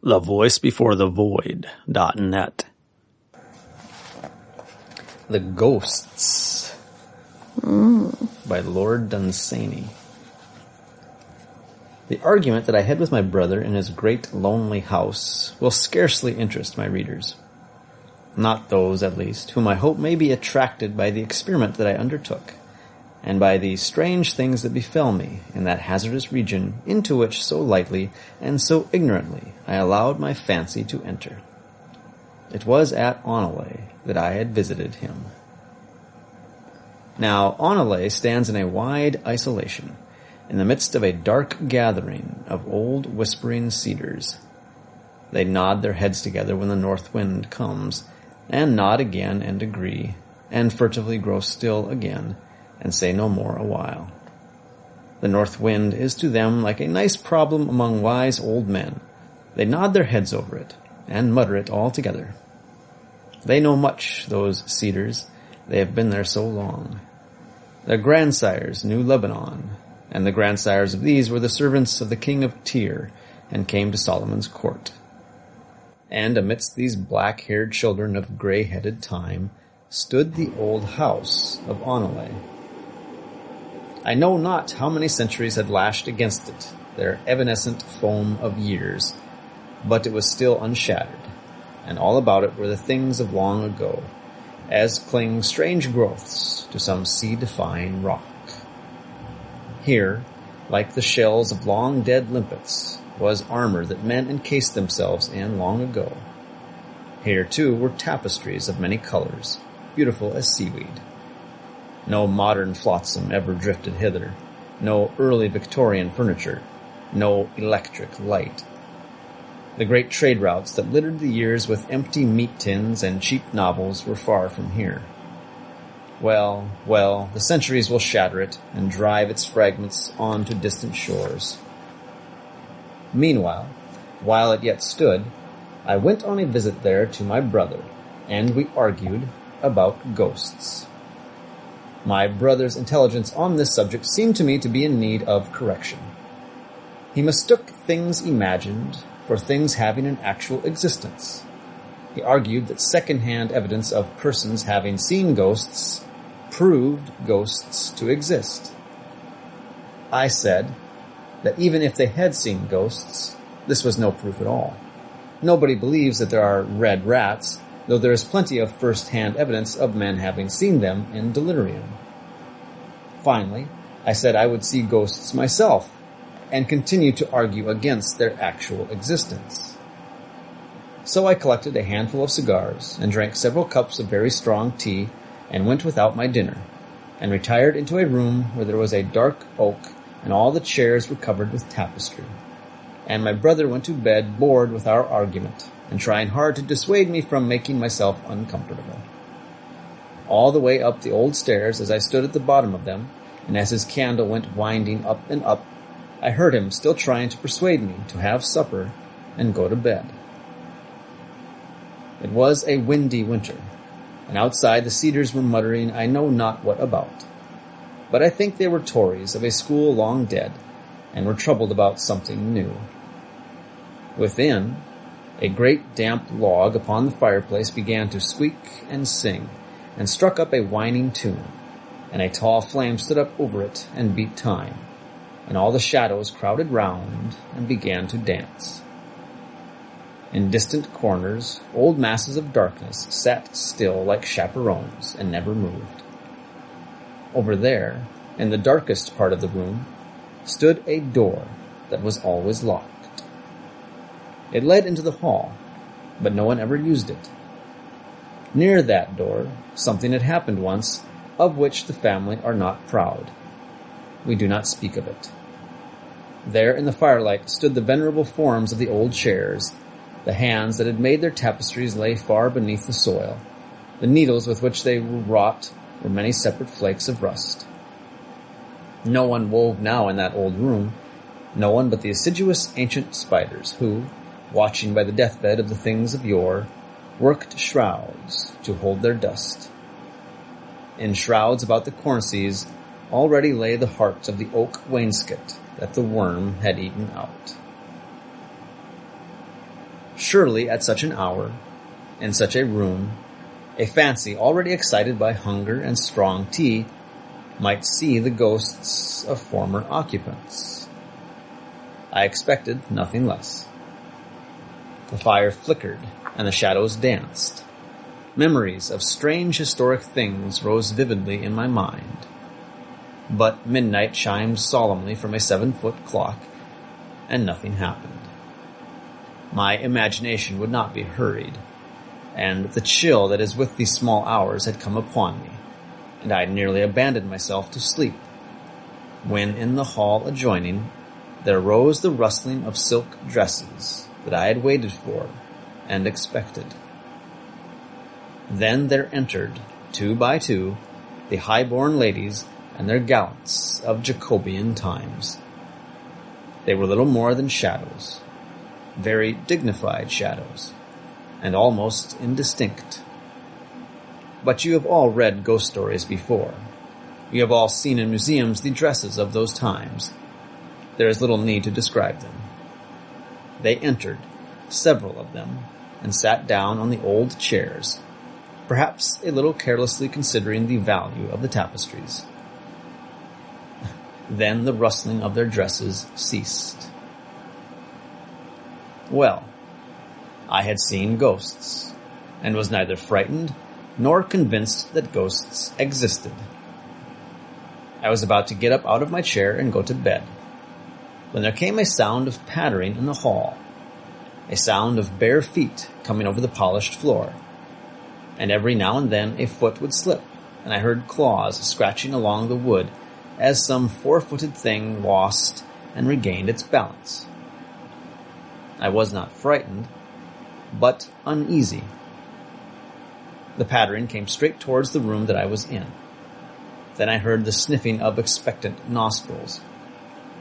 thevoicebefore-the-void.net. The Ghosts by Lord Dunsany. The argument that I had with my brother in his great lonely house will scarcely interest my readers. Not those, at least, whom I hope may be attracted by the experiment that I undertook, and by the strange things that befell me in that hazardous region into which so lightly and so ignorantly I allowed my fancy to enter. It was at Oneleigh that I had visited him. Now, Oneleigh stands in a wide isolation, in the midst of a dark gathering of old whispering cedars. They nod their heads together when the north wind comes, and nod again and agree, and furtively grow still again, and say no more a while. The north wind is to them like a nice problem among wise old men. They nod their heads over it, and mutter it all together. They know much, those cedars. They have been there so long. Their grandsires knew Lebanon, and the grandsires of these were the servants of the king of Tyre, and came to Solomon's court. And amidst these black-haired children of grey-headed time stood the old house of Oneleigh. I know not how many centuries had lashed against it, their evanescent foam of years, but it was still unshattered, and all about it were the things of long ago, as cling strange growths to some sea-defying rock. Here, like the shells of long-dead limpets, was armor that men encased themselves in long ago. Here, too, were tapestries of many colors, beautiful as seaweed. No modern flotsam ever drifted hither, no early Victorian furniture, no electric light. The great trade routes that littered the years with empty meat tins and cheap novels were far from here. Well, the centuries will shatter it and drive its fragments on to distant shores. Meanwhile, while it yet stood, I went on a visit there to my brother, and we argued about ghosts. My brother's intelligence on this subject seemed to me to be in need of correction. He mistook things imagined for things having an actual existence. He argued that second-hand evidence of persons having seen ghosts proved ghosts to exist. I said that even if they had seen ghosts, this was no proof at all. Nobody believes that there are red rats, though there is plenty of first-hand evidence of men having seen them in delirium. Finally, I said I would see ghosts myself, and continue to argue against their actual existence. So I collected a handful of cigars, and drank several cups of very strong tea, and went without my dinner, and retired into a room where there was a dark oak, and all the chairs were covered with tapestry. And my brother went to bed bored with our argument, and trying hard to dissuade me from making myself uncomfortable. All the way up the old stairs, as I stood at the bottom of them, and as his candle went winding up and up, I heard him still trying to persuade me to have supper and go to bed. It was a windy winter, and outside the cedars were muttering I know not what about. But I think they were Tories of a school long dead, and were troubled about something new. Within, a great damp log upon the fireplace began to squeak and sing, and struck up a whining tune, and a tall flame stood up over it and beat time, and all the shadows crowded round and began to dance. In distant corners, old masses of darkness sat still like chaperones and never moved. Over there, in the darkest part of the room, stood a door that was always locked. It led into the hall, but no one ever used it. Near that door, something had happened once, of which the family are not proud. We do not speak of it. There in the firelight stood the venerable forms of the old chairs. The hands that had made their tapestries lay far beneath the soil. The needles with which they were wrought were many separate flakes of rust. No one wove now in that old room, no one but the assiduous ancient spiders who, watching by the deathbed of the things of yore, worked shrouds to hold their dust. In shrouds about the cornices already lay the heart of the oak wainscot that the worm had eaten out. Surely at such an hour, in such a room, a fancy already excited by hunger and strong tea might see the ghosts of former occupants. I expected nothing less. The fire flickered and the shadows danced. Memories of strange historic things rose vividly in my mind. But midnight chimed solemnly from a 7-foot clock, and nothing happened. My imagination would not be hurried, and the chill that is with these small hours had come upon me, and I had nearly abandoned myself to sleep, when in the hall adjoining there rose the rustling of silk dresses that I had waited for and expected. Then there entered, 2 by 2, the high-born ladies and their gallants of Jacobean times. They were little more than shadows, very dignified shadows, and almost indistinct. But you have all read ghost stories before. You have all seen in museums the dresses of those times. There is little need to describe them. They entered, several of them, and sat down on the old chairs, perhaps a little carelessly considering the value of the tapestries. Then the rustling of their dresses ceased. Well, I had seen ghosts, and was neither frightened nor convinced that ghosts existed. I was about to get up out of my chair and go to bed, when there came a sound of pattering in the hall, a sound of bare feet coming over the polished floor, and every now and then a foot would slip, and I heard claws scratching along the wood as some 4-footed thing lost and regained its balance. I was not frightened, but uneasy. The pattering came straight towards the room that I was in. Then I heard the sniffing of expectant nostrils.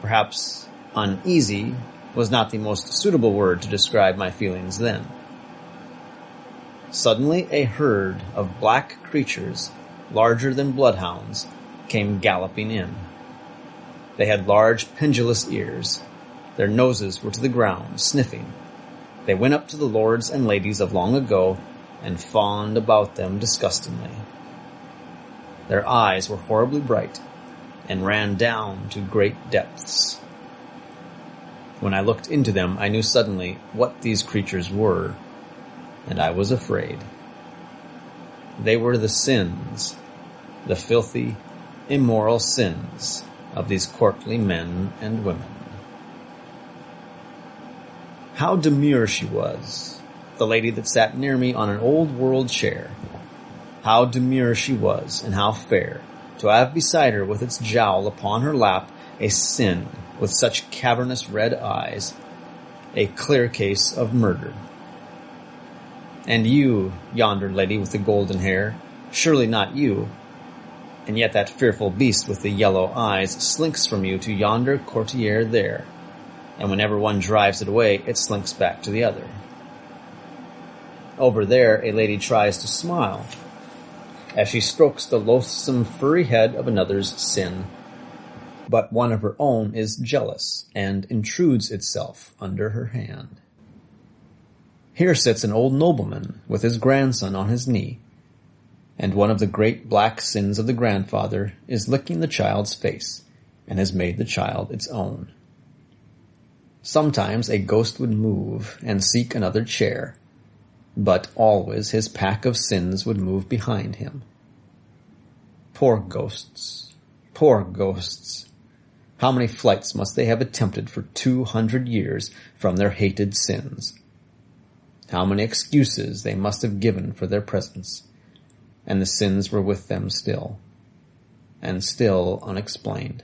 Perhaps uneasy was not the most suitable word to describe my feelings then. Suddenly a herd of black creatures, larger than bloodhounds, came galloping in. They had large pendulous ears. Their noses were to the ground, sniffing. They went up to the lords and ladies of long ago and fawned about them disgustingly. Their eyes were horribly bright and ran down to great depths. When I looked into them, I knew suddenly what these creatures were, and I was afraid. They were the sins, the filthy, immoral sins of these courtly men and women. How demure she was, the lady that sat near me on an old-world chair. How demure she was, and how fair, to have beside her with its jowl upon her lap a sin with such cavernous red eyes, a clear case of murder. And you, yonder lady with the golden hair, surely not you, and yet that fearful beast with the yellow eyes slinks from you to yonder courtier there, and whenever one drives it away, it slinks back to the other. Over there, a lady tries to smile, as she strokes the loathsome furry head of another's sin, but one of her own is jealous, and intrudes itself under her hand. Here sits an old nobleman with his grandson on his knee, and one of the great black sins of the grandfather is licking the child's face, and has made the child its own. Sometimes a ghost would move and seek another chair, but always his pack of sins would move behind him. Poor ghosts, poor ghosts! How many flights must they have attempted for 200 years from their hated sins? How many excuses they must have given for their presence, and the sins were with them still, and still unexplained.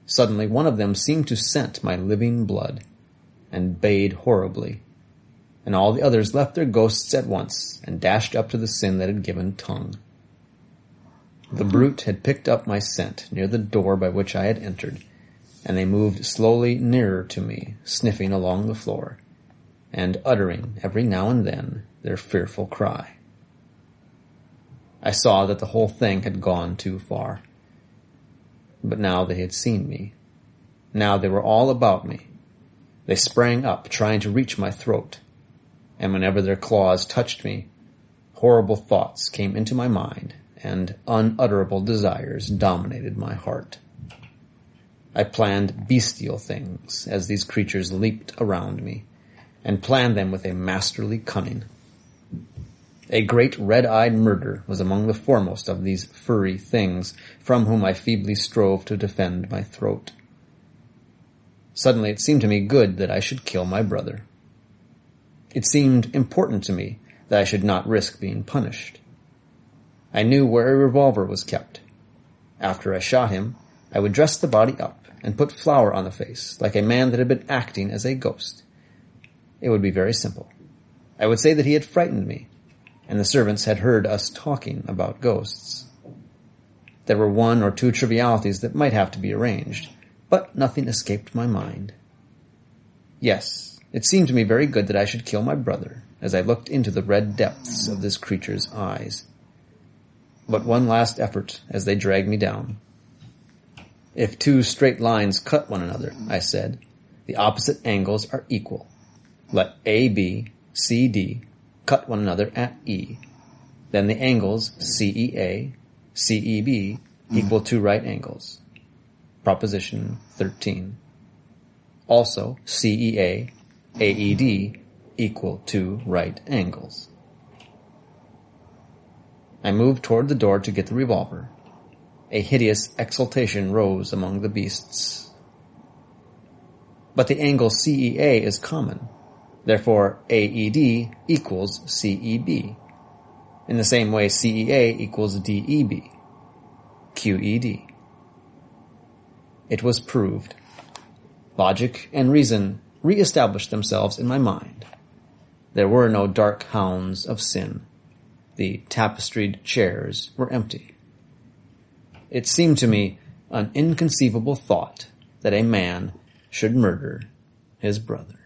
Suddenly one of them seemed to scent my living blood, and bayed horribly, and all the others left their ghosts at once, and dashed up to the sin that had given tongue. The brute had picked up my scent near the door by which I had entered, and they moved slowly nearer to me, sniffing along the floor, and uttering every now and then their fearful cry. I saw that the whole thing had gone too far. But now they had seen me. Now they were all about me, They sprang up, trying to reach my throat, and whenever their claws touched me, horrible thoughts came into my mind, and unutterable desires dominated my heart. I planned bestial things as these creatures leaped around me, and planned them with a masterly cunning. A great red-eyed murder was among the foremost of these furry things, from whom I feebly strove to defend my throat. Suddenly it seemed to me good that I should kill my brother. It seemed important to me that I should not risk being punished. I knew where a revolver was kept. After I shot him, I would dress the body up and put flour on the face, like a man that had been acting as a ghost. It would be very simple. I would say that he had frightened me, and the servants had heard us talking about ghosts. There were one or two trivialities that might have to be arranged, but nothing escaped my mind. Yes, it seemed to me very good that I should kill my brother, as I looked into the red depths of this creature's eyes. But one last effort as they dragged me down. If two straight lines cut one another, I said, the opposite angles are equal. Let AB, CD cut one another at E. Then the angles CEA, CEB equal two right angles. Proposition 13. Also, CEA, AED equal two right angles. I moved toward the door to get the revolver. A hideous exultation rose among the beasts. But the angle CEA is common. Therefore, AED equals CEB. In the same way, CEA equals DEB. QED. It was proved. Logic and reason re-established themselves in my mind. There were no dark hounds of sin. The tapestried chairs were empty. It seemed to me an inconceivable thought that a man should murder his brother.